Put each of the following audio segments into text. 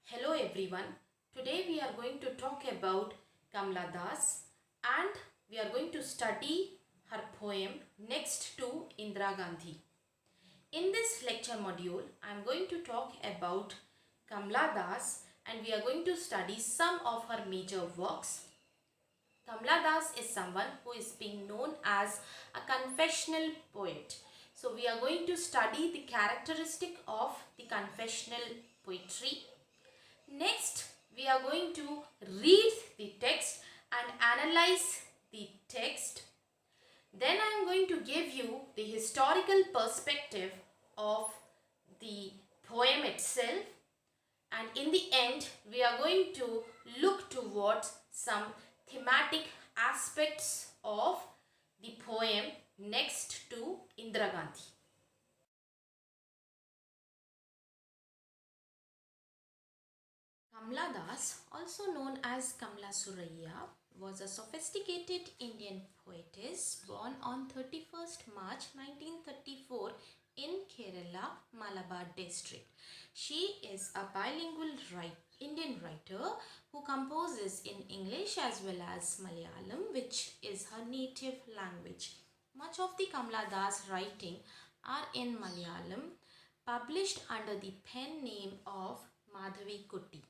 Hello everyone. Today we are going to talk about Kamala Das and we are going to study her poem Next to Indira Gandhi. In this lecture module, I am going to talk about Kamala Das and we are going to study some of her major works. Kamala Das is someone who is being known as a confessional poet. So we are going to study the characteristic of the confessional poetry. Next, we are going to read the text and analyze the text. Then I am going to give you the historical perspective of the poem itself. And in the end, we are going to look towards some thematic aspects of the poem Next to Indira Gandhi. Kamala Das, also known as Kamala Suraiya, was a sophisticated Indian poetess born on 31st March 1934 in Kerala, Malabar district. She is a bilingual Indian writer who composes in English as well as Malayalam, which is her native language. Much of the Kamala Das writing are in Malayalam, published under the pen name of Madhavi Kutty.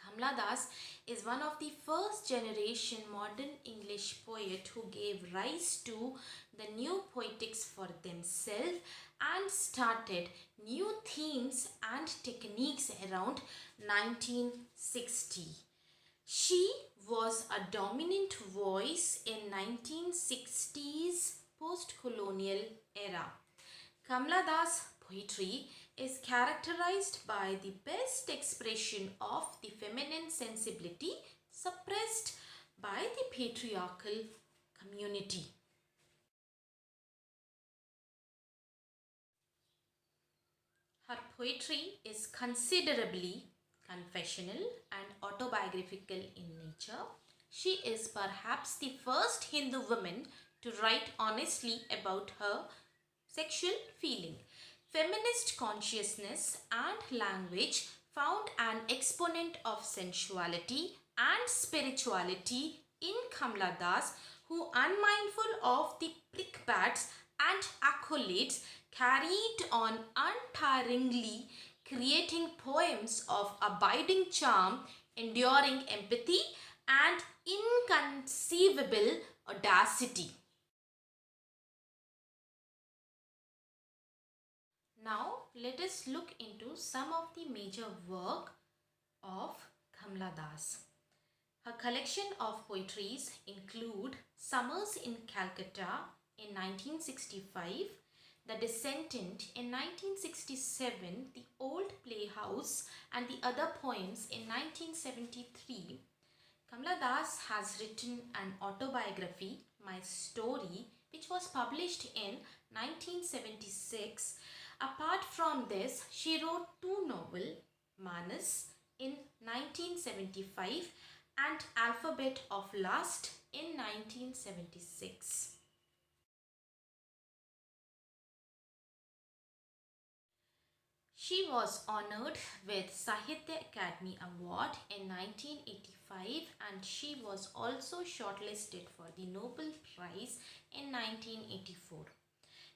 Kamala Das is one of the first generation modern English poet who gave rise to the new poetics for themselves and started new themes and techniques around 1960. She was a dominant voice in 1960s post-colonial era. Kamala Das poetry is characterized by the best expression of the feminine sensibility suppressed by the patriarchal community. Her poetry is considerably confessional and autobiographical in nature. She is perhaps the first Hindu woman to write honestly about her sexual feeling. Feminist consciousness and language found an exponent of sensuality and spirituality in Kamala Das, who, unmindful of the brickbats and accolades, carried on untiringly, creating poems of abiding charm, enduring empathy, and inconceivable audacity. Now, let us look into some of the major work of Kamala Das. Her collection of poetries include Summers in Calcutta in 1965, The Descendant in 1967, The Old Playhouse and the Other Poems in 1973. Kamala Das has written an autobiography, My Story, which was published in 1976. Apart from this, she wrote two novels, Manas in 1975 and Alphabet of Lust in 1976. She was honored with Sahitya Academy Award in 1985 and she was also shortlisted for the Nobel Prize in 1984.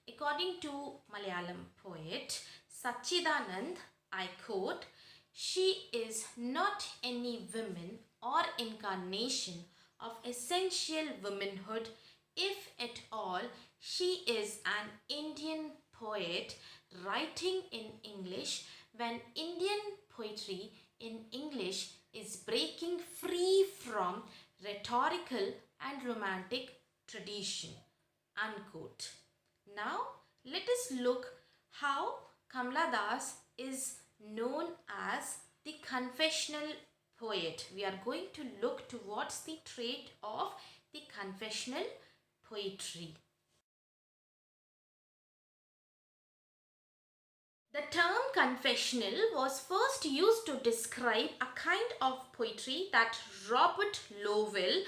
According to Malayalam poet Sachidanand, I quote, "She is not any woman or incarnation of essential womanhood. If at all, she is an Indian poet writing in English when Indian poetry in English is breaking free from rhetorical and romantic tradition." Unquote. Now, let us look how Kamala Das is known as the confessional poet. We are going to look towards the trait of the confessional poetry. The term confessional was first used to describe a kind of poetry that Robert Lowell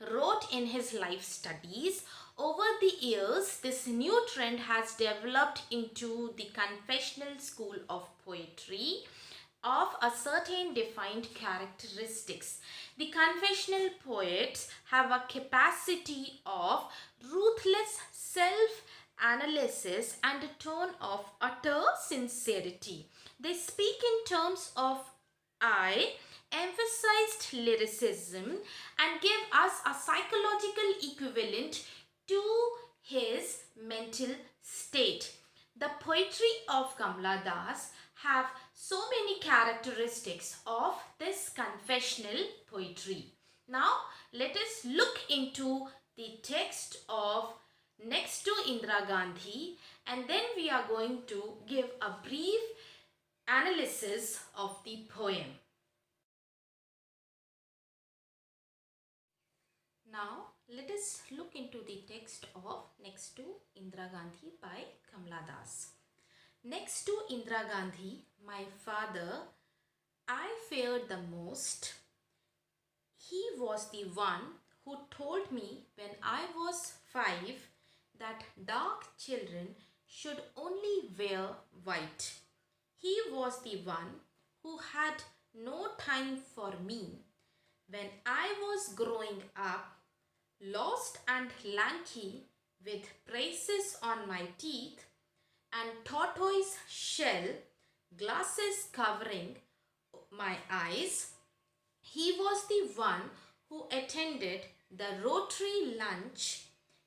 wrote in his life studies. Over the years, this new trend has developed into the confessional school of poetry of a certain defined characteristics. The confessional poets have a capacity of ruthless self-analysis and a tone of utter sincerity. They speak in terms of I, emphasized lyricism, and give us a psychological equivalent to his mental state. The poetry of Kamala Das have so many characteristics of this confessional poetry. Now let us look into the text of Next to Indira Gandhi, and then we are going to give a brief analysis of the poem. Now let us look into the text of Next to Indira Gandhi by Kamala Das. Next to Indira Gandhi, my father, I feared the most. He was the one who told me when I was 5 that dark children should only wear white. He was the one who had no time for me when I was growing up, lost and lanky, with braces on my teeth and tortoise shell glasses covering my eyes. He was the one who attended the Rotary lunch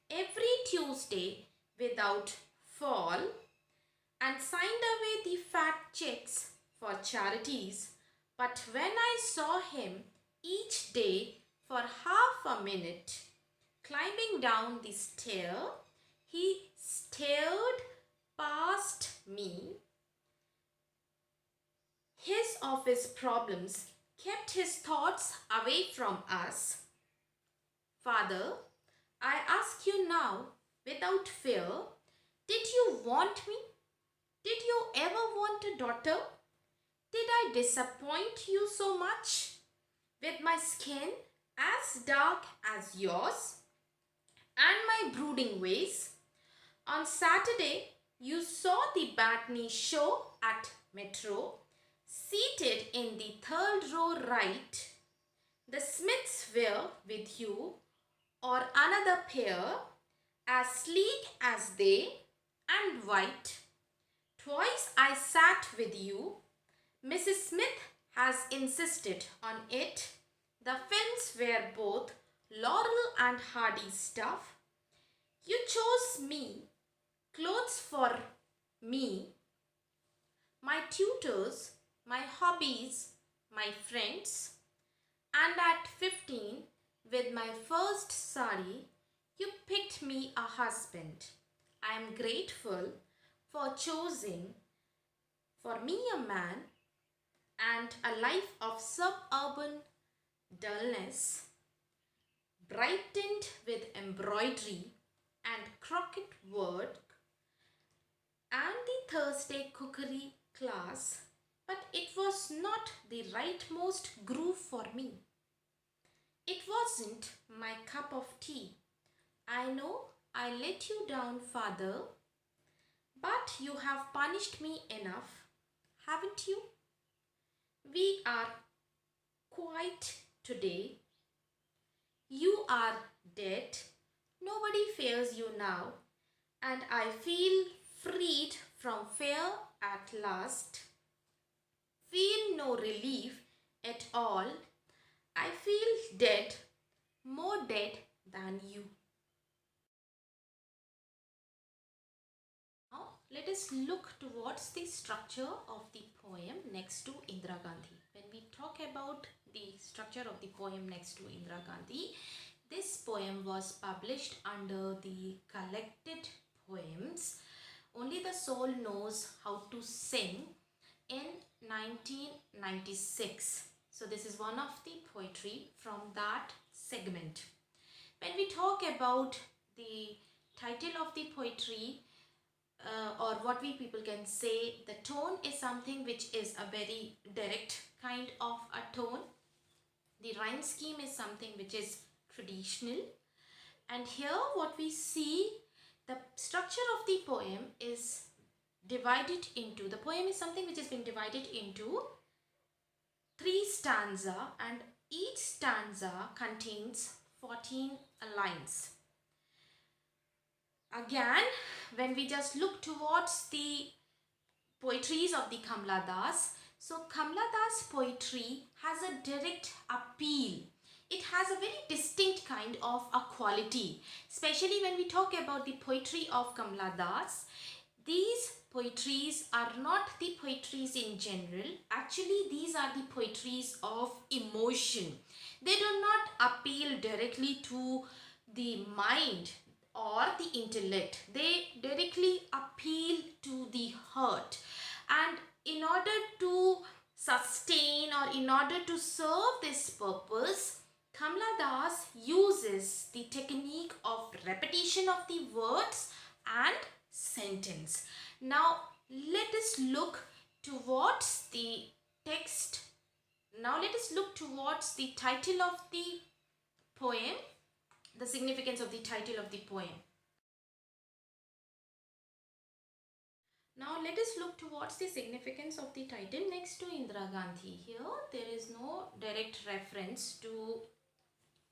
every Tuesday without fail and signed away the fat checks for charities. But when I saw him each day for half a minute climbing down the stair, he stared past me. His office problems kept his thoughts away from us. Father, I ask you now without fear, did you want me? Did you ever want a daughter? Did I disappoint you so much? With my skin as dark as yours and my brooding ways? On Saturday, you saw the Batney show at Metro, seated in the third row right. The Smiths were with you, or another pair, as sleek as they and white. Twice I sat with you. Mrs. Smith has insisted on it. The films were both Laurel and Hardy stuff. You chose me, clothes for me, my tutors, my hobbies, my friends, and at 15, with my first sari, you picked me a husband. I am grateful for choosing for me a man and a life of suburban dullness, brightened with embroidery and croquet work and the Thursday cookery class, but it was not the rightmost groove for me. It wasn't my cup of tea. I know I let you down, Father, but you have punished me enough, haven't you? We are quiet today. You are dead. Nobody fears you now, and I feel freed from fear at last. Feel no relief at all. I feel dead, more dead than you. Now let us look towards the structure of the poem Next to Indira Gandhi. When we talk about the structure of the poem Next to Indira Gandhi, this poem was published under the collected poems Only the Soul Knows How to Sing in 1996. So this is one of the poetry from that segment. When we talk about the title of the poetry, or what we people can say, the tone is something which is a very direct kind of a tone. The rhyme scheme is something which is traditional, and here what we see, the structure of the poem is divided into, the poem is something which has been divided into 3 stanza, and each stanza contains 14 lines. Again, when we just look towards the poetries of the Kamala Das, so Kamala Das poetry has a direct appeal. It has a very distinct kind of a quality, especially when we talk about the poetry of Kamala Das. These poetries are not the poetries in general. Actually, these are the poetries of emotion. They do not appeal directly to the mind or the intellect. They directly appeal to the heart. And in order to sustain or in order to serve this purpose, Kamala Das uses the technique of repetition of the words and sentence. Now let us look towards the text. Now let us look towards the title of the poem, the significance of the title of the poem. Now let us look towards the significance of the title next to Indira Gandhi. Here there is no direct reference to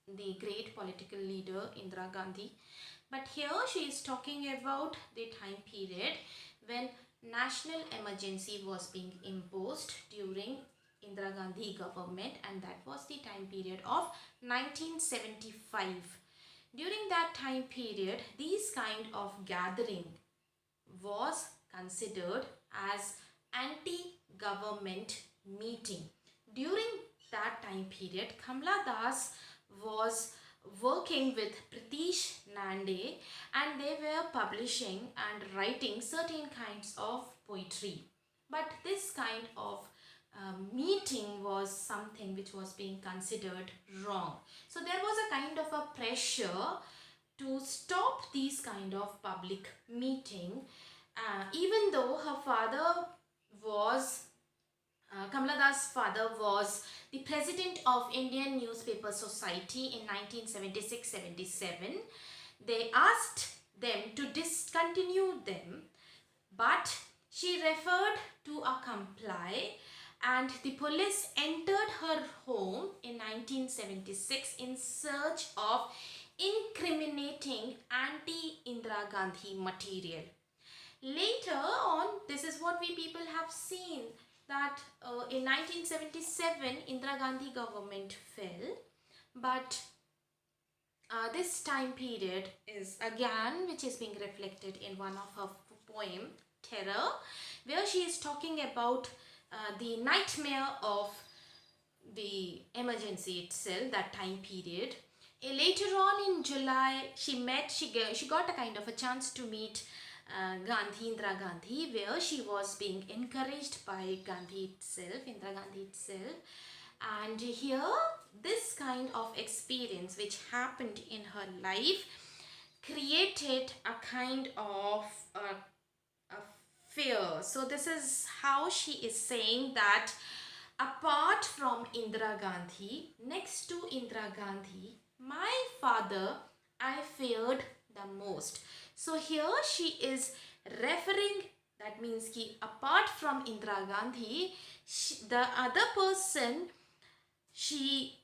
the great political leader Indira Gandhi, but here she is talking about the time period when national emergency was being imposed during Indira Gandhi government, and that was the time period of 1975. During that time period, this kind of gathering was considered as anti-government meeting. During that time period, Kamala Das was working with Pritish Nande, and they were publishing and writing certain kinds of poetry. But this kind of meeting was something which was being considered wrong. So there was a kind of a pressure to stop these kind of public meeting, even though her father was Kamala Das' father was the president of Indian Newspaper Society in 1976-77. They asked them to discontinue them, but she referred to a comply, and the police entered her home in 1976 in search of incriminating anti-Indira Gandhi material. Later on, this is what we people have seen, that in 1977 Indira Gandhi government fell, but this time period is again which is being reflected in one of her poem Terror, where she is talking about the nightmare of the emergency itself, that time period. Later on in July, she got a kind of a chance to meet Indira Gandhi, where she was being encouraged by Indira Gandhi itself. And here, this kind of experience which happened in her life created a kind of a fear. So this is how she is saying that apart from Indira Gandhi, next to Indira Gandhi, my father I feared the most. So here she is referring, that means ki apart from Indira Gandhi, the other person she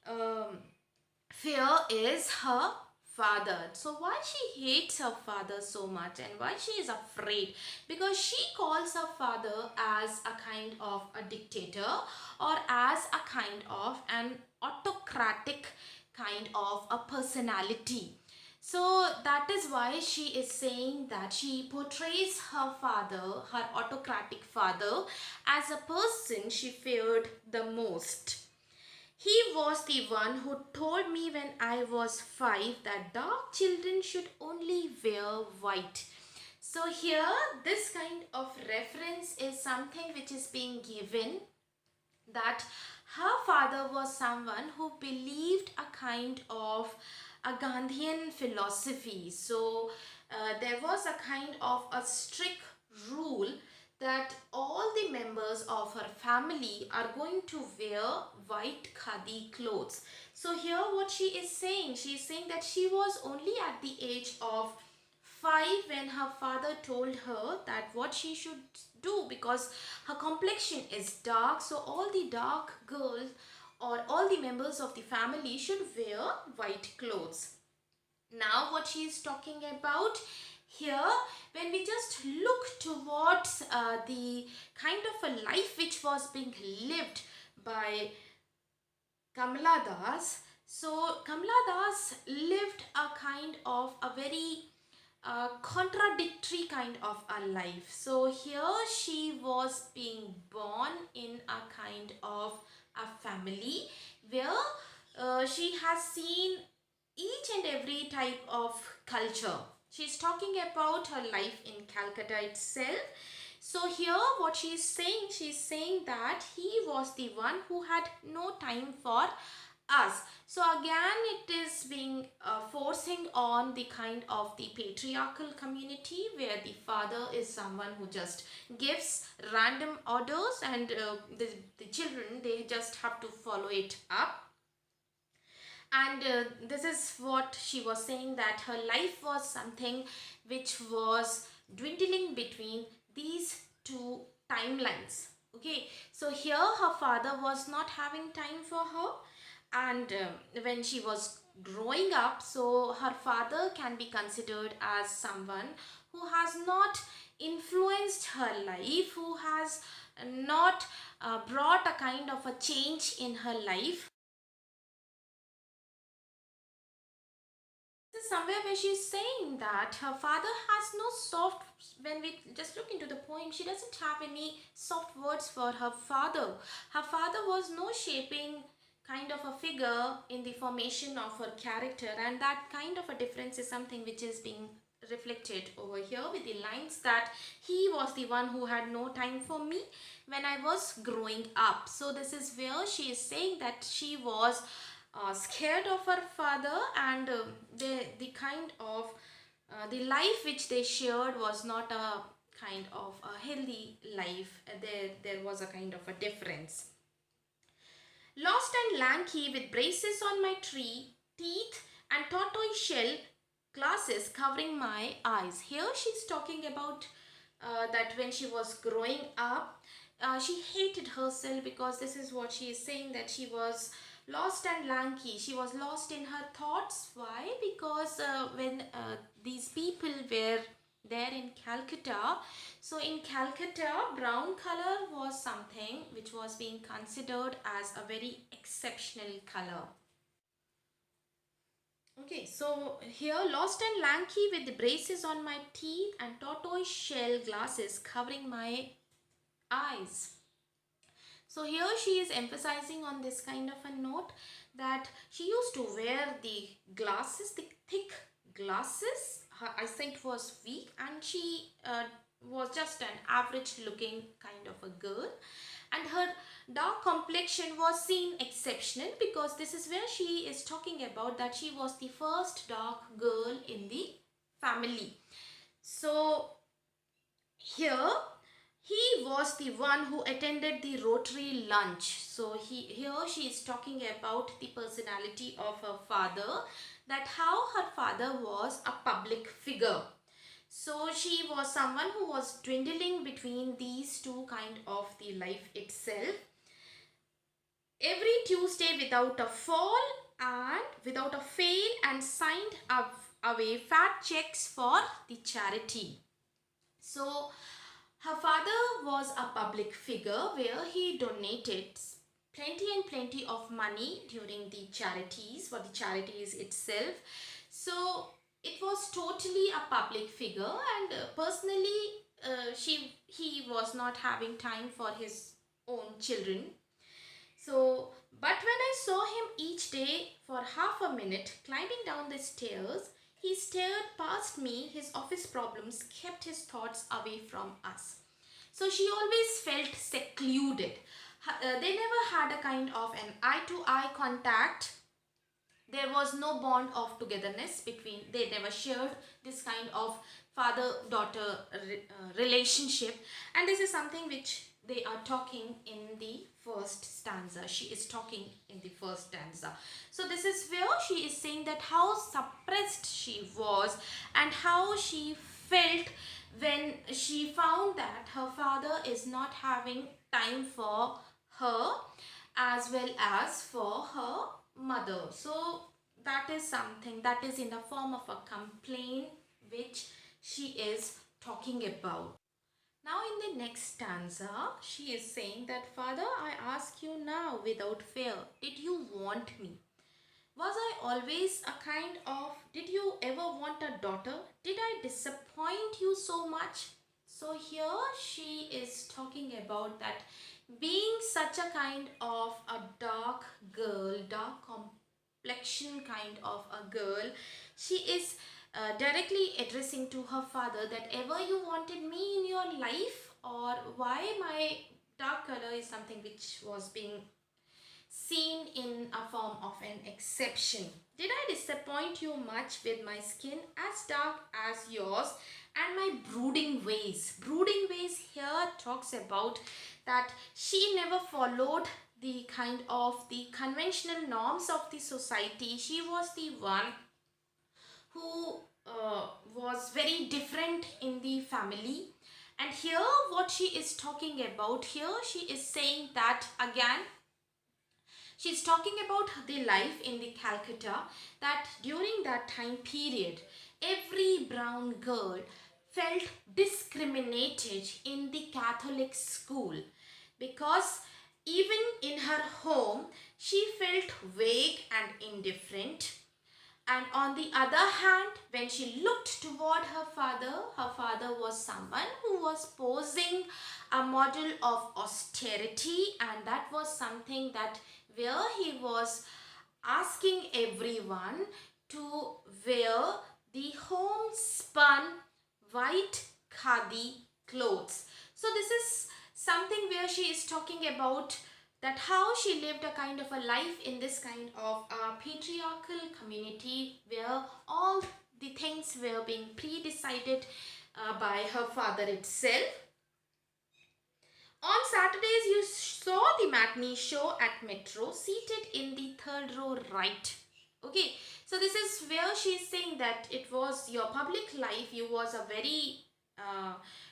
fear is her father. So why she hates her father so much and why she is afraid? Because she calls her father as a kind of a dictator or as a kind of an autocratic kind of a personality. So that is why she is saying that she portrays her father, her autocratic father, as a person she feared the most. He was the one who told me when I was 5 that dark children should only wear white. So here this kind of reference is something which is being given, that her father was someone who believed a kind of a Gandhian philosophy. So there was a kind of a strict rule that all the members of her family are going to wear white khadi clothes. So here what she is saying that she was only at the age of 5 when her father told her that what she should do, because her complexion is dark, so all the dark girls or all the members of the family should wear white clothes. Now what she is talking about here, when we just look towards the kind of a life which was being lived by Kamala Das. So Kamala Das lived a kind of a very contradictory kind of a life. So here she was being born in a kind of a family where she has seen each and every type of culture. She's talking about her life in Calcutta itself. So here what she's saying that he was the one who had no time for us. So again it is being forcing on the kind of the patriarchal community, where the father is someone who just gives random orders, and the children, they just have to follow it up. And this is what she was saying, that her life was something which was dwindling between these two timelines. Okay, so here her father was not having time for her, and when she was growing up, so her father can be considered as someone who has not influenced her life, who has not brought a kind of a change in her life. This is somewhere where she's saying that her father has no soft, when we just look into the poem, she doesn't have any soft words for her father. Her father was no shaping kind of a figure in the formation of her character, and that kind of a difference is something which is being reflected over here with the lines that he was the one who had no time for me when I was growing up. So this is where she is saying that she was scared of her father, and the kind of the life which they shared was not a kind of a healthy life. There was a kind of a difference. Lost and lanky, with braces on my teeth and tortoise shell glasses covering my eyes. Here she's talking about that when she was growing up, she hated herself, because this is what she is saying, that she was lost and lanky. She was lost in her thoughts. Why? Because when these people were there in Calcutta, so in Calcutta, brown color was something which was being considered as a very exceptional color. Okay, so here, lost and lanky, with the braces on my teeth and tortoise shell glasses covering my eyes. So here she is emphasizing on this kind of a note, that she used to wear the glasses, the thick glasses. Her eyesight was weak, and she was just an average looking kind of a girl, and her dark complexion was seen exceptional, because this is where she is talking about that she was the first dark girl in the family. So here he was the one who attended the Rotary lunch. So here she is talking about the personality of her father, that how her father was a public figure. So she was someone who was dwindling between these two kind of the life itself. Every Tuesday without a fall and without a fail, and signed away fat checks for the charity. So her father was a public figure, where he donated plenty and plenty of money during the charities, for the charities itself. So it was totally a public figure, and personally he was not having time for his own children. So, but when I saw him each day for half a minute climbing down the stairs, he stared past me. His office problems kept his thoughts away from us. So she always felt secluded. They never had a kind of an eye-to-eye contact. There was no bond of togetherness between, they never shared this kind of father-daughter relationship. And this is something which they are talking in the first stanza. She is talking in the first stanza. So this is where she is saying that how suppressed she was and how she felt when she found that her father is not having time for her as well as for her mother. So that is something that is in the form of a complaint which she is talking about. Now in the next stanza, she is saying that, Father, I ask you now without fear, did you want me? Was I always a kind of, did you ever want a daughter? Did I disappoint you so much? So here she is talking about that being such a kind of a dark girl, dark complexion kind of a girl, she is directly addressing to her father that ever you wanted me in your life, or why my dark color is something which was being seen in a form of an exception. Did I disappoint you much with my skin as dark as yours and my brooding ways? Brooding ways here talks about that she never followed the kind of the conventional norms of the society. She was the one who was very different in the family. And here what she is talking about, here she is saying that again, she's talking about the life in the Calcutta, that during that time period, every brown girl felt discriminated in the Catholic school because even in her home, she felt vague and indifferent. And on the other hand, when she looked toward her father was someone who was posing a model of austerity, and that was something that where he was asking everyone to wear the homespun white khadi clothes. So this is something where she is talking about that how she lived a kind of a life in this kind of a patriarchal community where all the things were being pre-decided by her father itself. On Saturdays, you saw the matinee show at Metro, seated in the third row right. Okay, so this is where she's saying that it was your public life, you was a very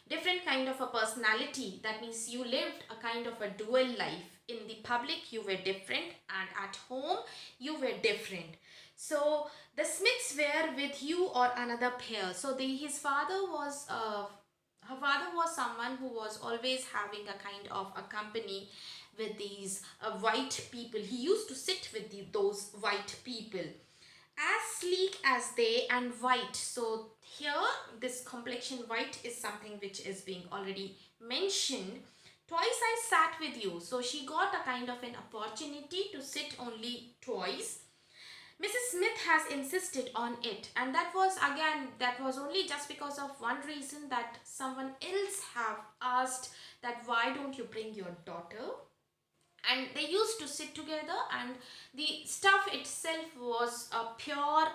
different kind of a personality. That means you lived a kind of a dual life. In the public, you were different, and at home, you were different. So the Smiths were with you or another pair. So his father was her father was someone who was always having a kind of a company with these white people. He used to sit with those white people, as sleek as they and white. So here this complexion white is something which is being already mentioned. Twice I sat with you. So she got a kind of an opportunity to sit only twice. Mrs. Smith has insisted on it, and that was only just because of one reason, that someone else have asked that why don't you bring your daughter, and they used to sit together, and the stuff itself was a pure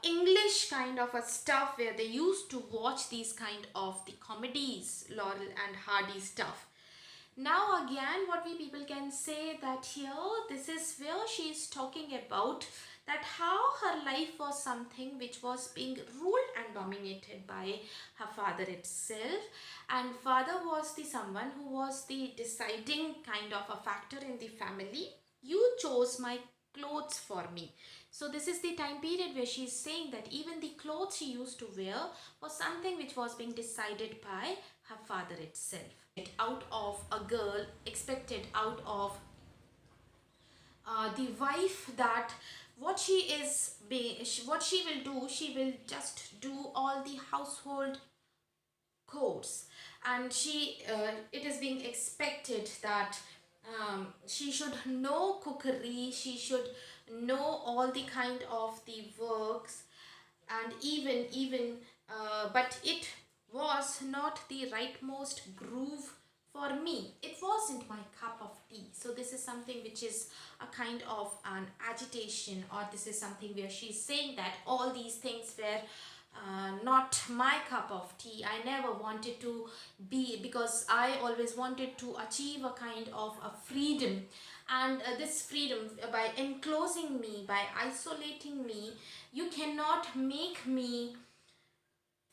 English kind of a stuff where they used to watch these kind of the comedies, Laurel and Hardy stuff. Now again, what we people can say that here, this is where she is talking about that how her life was something which was being ruled and dominated by her father itself, and father was the someone who was the deciding kind of a factor in the family. You chose my clothes for me. So this is the time period where she is saying that even the clothes she used to wear was something which was being decided by her father itself. Out of a girl, expected out of the wife, that what what she will do, she will just do all the household chores, and it is being expected that she should know cookery, she should know all the kind of the works, and but it was not the rightmost groove for me. It wasn't my cup of tea. So this is something which is a kind of an agitation, or this is something where she's saying that all these things were not my cup of tea. I never wanted to be, because I always wanted to achieve a kind of a freedom. And this freedom, by enclosing me, by isolating me, you cannot make me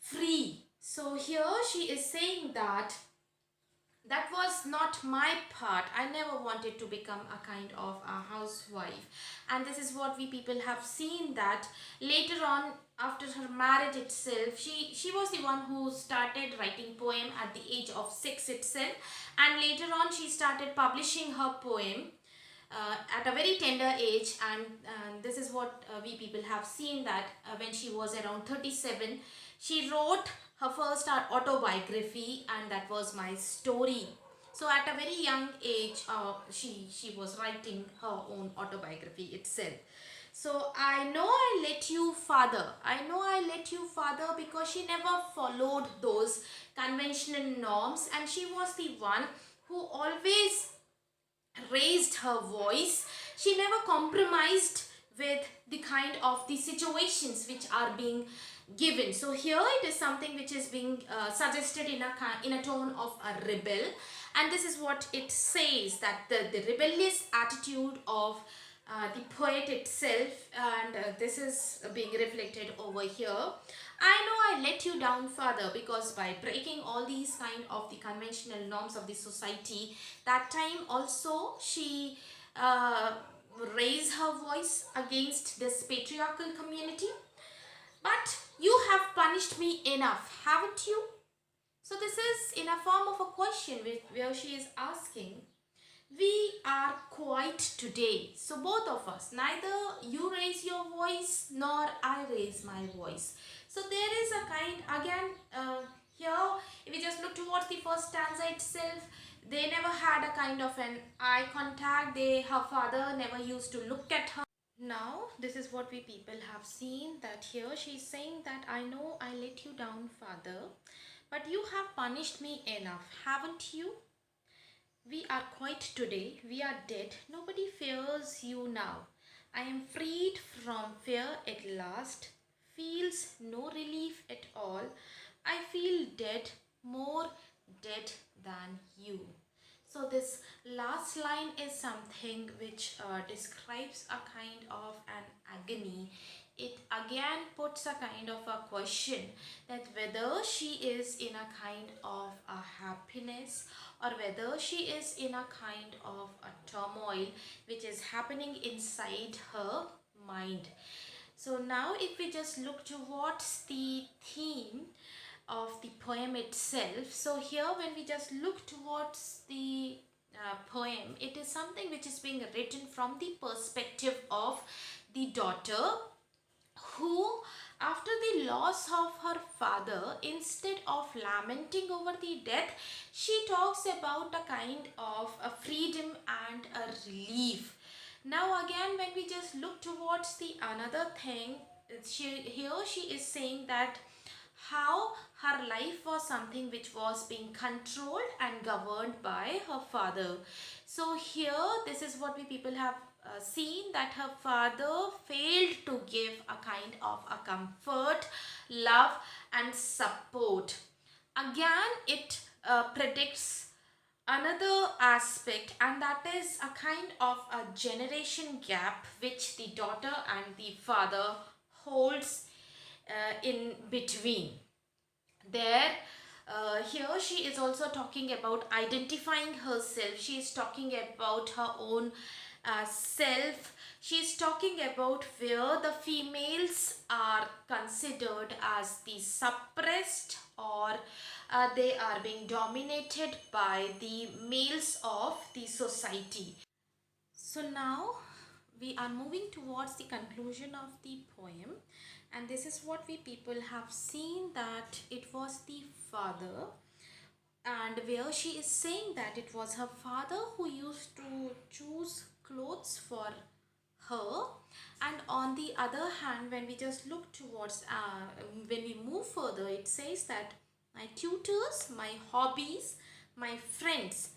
free. So here she is saying that that was not my part. I never wanted to become a kind of a housewife. And this is what we people have seen, that later on, after her marriage itself, she was the one who started writing poem at the age of 6 itself. And later on she started publishing her poem at a very tender age. And this is what we people have seen, that when she was around 37, she wrote her first autobiography, and that was My Story. So at a very young age, she was writing her own autobiography itself. So I know I let you, father. I know I let you, father, because she never followed those conventional norms, and she was the one who always raised her voice. She never compromised with the kind of the situations which are being given. So here it is something which is being suggested in a tone of a rebel. And this is what it says, that the rebellious attitude of the poet itself. And this is being reflected over here. I know I let you down, father, because by breaking all these kind of the conventional norms of the society, that time also she raised her voice against this patriarchal community. But you have punished me enough, haven't you? So this is in a form of a question where she is asking, we are quiet today. So both of us, neither you raise your voice nor I raise my voice. So there is a kind, again, here, if we just look towards the first stanza itself, they never had a kind of an eye contact. Her father never used to look at her. Now, this is what we people have seen, that here she is saying that I know I let you down, father, but you have punished me enough, haven't you? We are quiet today, we are dead, nobody fears you now. I am freed from fear at last, feels no relief at all. I feel dead, more dead than you. So this last line is something which describes a kind of an agony. It again puts a kind of a question, that whether she is in a kind of a happiness, or whether she is in a kind of a turmoil which is happening inside her mind. So now if we just look towards the theme of the poem itself. So here when we just look towards the poem, it is something which is being written from the perspective of the daughter, who, after the loss of her father, instead of lamenting over the death, she talks about a kind of a freedom and a relief. Now again, when we just look towards the another thing, here she is saying that how her life was something which was being controlled and governed by her father. So here, this is what we people have seen, that her father failed to give a kind of a comfort, love and support. Again, it predicts another aspect, and that is a kind of a generation gap which the daughter and the father holds in between. There, here she is also talking about identifying herself. She is talking about her own self. She is talking about where the females are considered as the suppressed, or they are being dominated by the males of the society. So now we are moving towards the conclusion of the poem, and this is what we people have seen, that it was the father, and where she is saying that it was her father who used to choose clothes for her. And on the other hand, when we just look towards when we move further, it says that my tutors, my hobbies, my friends,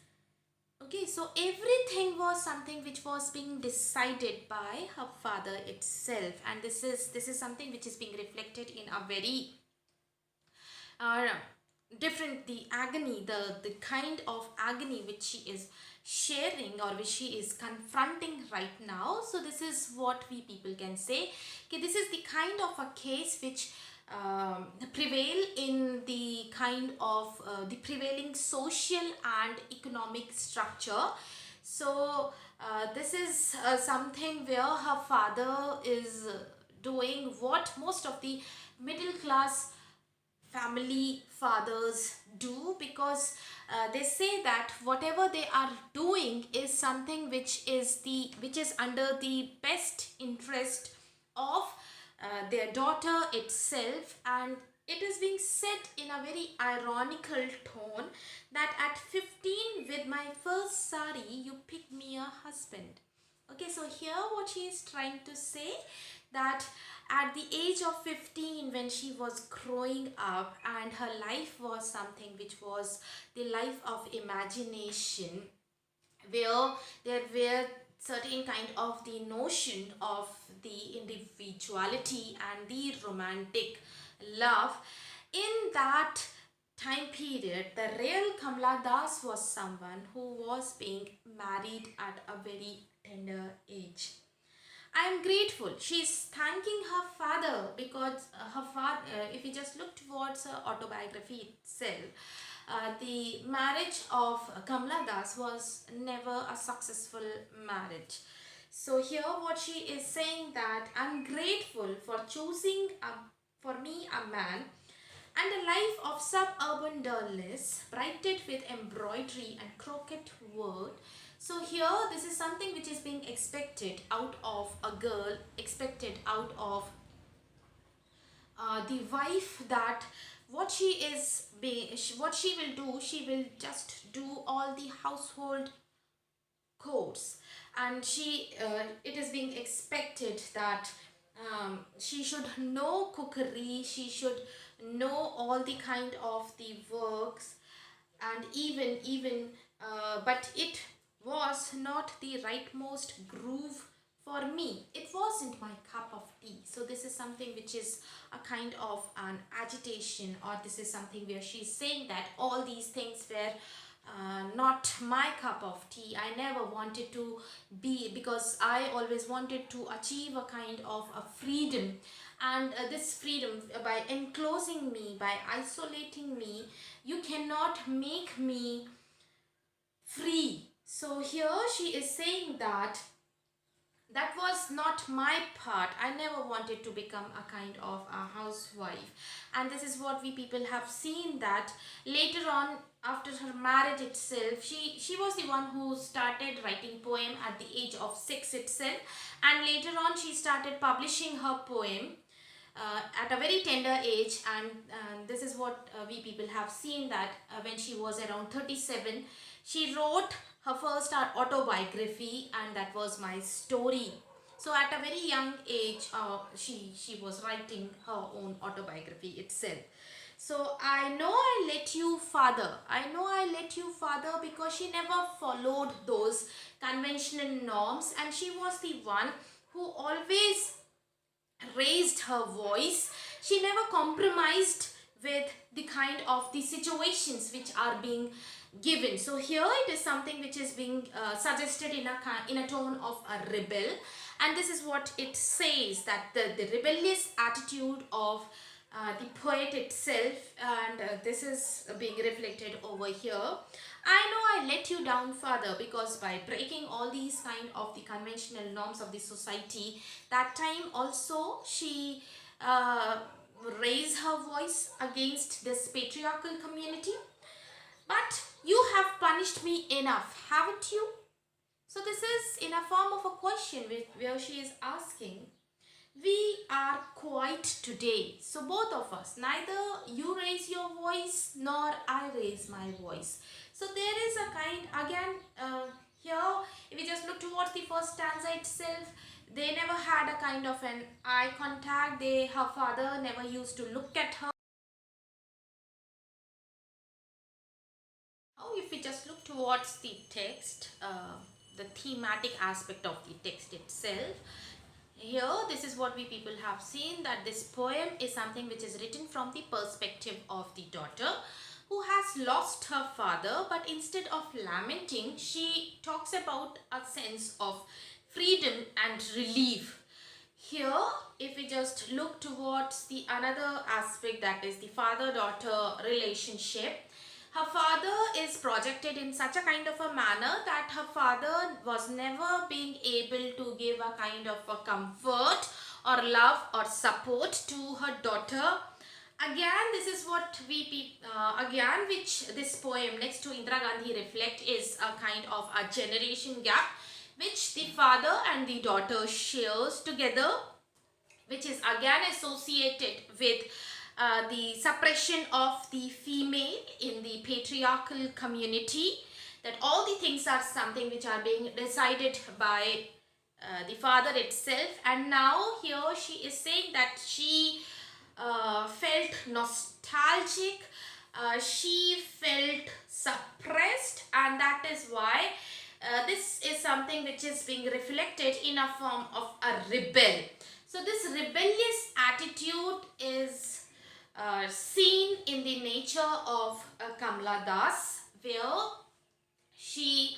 Okay, so everything was something which was being decided by her father itself, and this is something which is being reflected in a very uh, different, the agony, the kind of agony which she is sharing or which she is confronting right now. So this is what we people can say. Okay, this is the kind of a case which prevail in the kind of the prevailing social and economic structure. So this is something where her father is doing what most of the middle class family fathers do, because they say that whatever they are doing is something which is under the best interest of their daughter itself. And it is being said in a very ironical tone that at 15 with my first sari you pick me a husband. Okay, so here what she is trying to say, that at the age of 15, when she was growing up and her life was something which was the life of imagination, where there were certain kind of the notion of the individuality and the romantic love. In that time period, the real Kamala Das was someone who was being married at a very tender age. I am grateful. She's thanking her father because her father, if you just look towards her autobiography itself, the marriage of Kamala Das was never a successful marriage. So here what she is saying, that I'm grateful for choosing for me a man and a life of suburban dullness, brightened with embroidery and croquet work. So here this is something which is being expected out of a girl, expected out of the wife, that what she is what she will do, she will just do all the household codes, and it is being expected that she should know cookery, she should know all the kind of the works, and but it was not the rightmost groove for me. It wasn't my cup of tea. So this is something which is a kind of an agitation, or this is something where she's saying that all these things were not my cup of tea. I never wanted to be, because I always wanted to achieve a kind of a freedom, and this freedom, by enclosing me, by isolating me, you cannot make me free. So here she is saying that that was not my part. I never wanted to become a kind of a housewife. And this is what we people have seen, that later on, after her marriage itself, she was the one who started writing poem at the age of 6 itself, and later on she started publishing her poem at a very tender age. And this is what we people have seen, that when she was around 37, she wrote her first autobiography, and that was My Story. So at a very young age, she was writing her own autobiography itself. So I know I let you father. I know I let you father, because she never followed those conventional norms, and she was the one who always raised her voice. She never compromised with the kind of the situations which are being given. So here it is something which is being suggested in a tone of a rebel, and this is what it says, that the rebellious attitude of the poet itself, and this is being reflected over here. I know I let you down, father, because by breaking all these kind of the conventional norms of the society, that time also she uh, raised her voice against this patriarchal community. But you have punished me enough, haven't you? So this is in a form of a question where she is asking, we are quiet today. So both of us, neither you raise your voice nor I raise my voice. So there is a kind, again, here, if we just look towards the first stanza itself, they never had a kind of an eye contact. Her father never used to look at her. Now if we just look towards the text, the thematic aspect of the text itself, here this is what we people have seen, that this poem is something which is written from the perspective of the daughter who has lost her father, but instead of lamenting, she talks about a sense of freedom and relief. Here, if we just look towards the another aspect, that is the father-daughter relationship, her father is projected in such a kind of a manner that her father was never being able to give a kind of a comfort or love or support to her daughter. Again, this is what again, which this poem next to Indira Gandhi reflect is a kind of a generation gap which the father and the daughter shares together, which is again associated with the suppression of the female in the patriarchal community, that all the things are something which are being decided by the father itself. And now here she is saying that she felt nostalgic, she felt suppressed, and that is why this is something which is being reflected in a form of a rebel. So this rebellious attitude is seen in the nature of Kamala Das, where she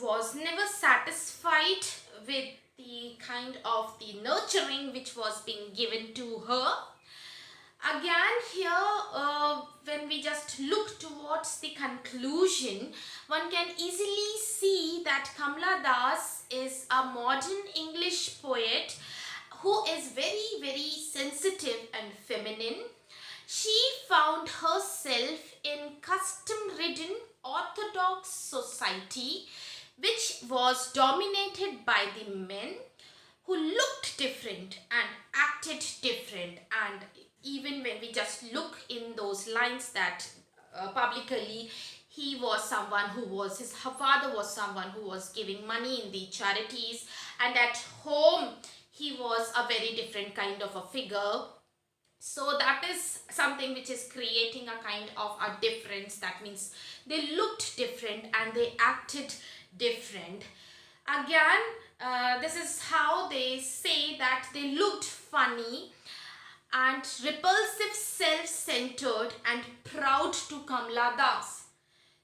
was never satisfied with the kind of the nurturing which was being given to her. Again here, when we just look towards the conclusion, one can easily see that Kamala Das is a modern English poet who is very sensitive and feminine. She found herself in custom-ridden orthodox society which was dominated by the men who looked different and acted different. And even when we just look in those lines that publicly he was someone who was, her father was someone who was giving money in the charities, and at home he was a very different kind of a figure. So that is something which is creating a kind of a difference. That means they looked different and they acted different. Again, this is how they say that they looked funny and repulsive, self-centered and proud to Kamala Das.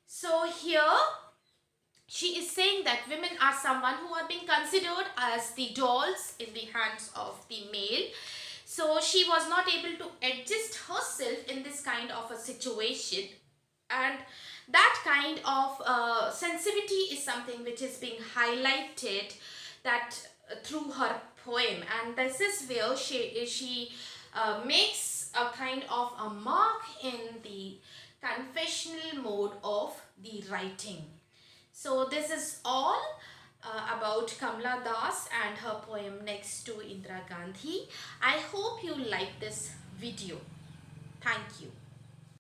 So here she is saying that women are someone who are being considered as the dolls in the hands of the male. So she was not able to adjust herself in this kind of a situation, and that kind of sensitivity is something which is being highlighted that through her poem. And this is where she makes a kind of a mark in the confessional mode of the writing. So this is all about Kamala Das and her poem Next to Indira Gandhi. I hope you like this video. Thank you.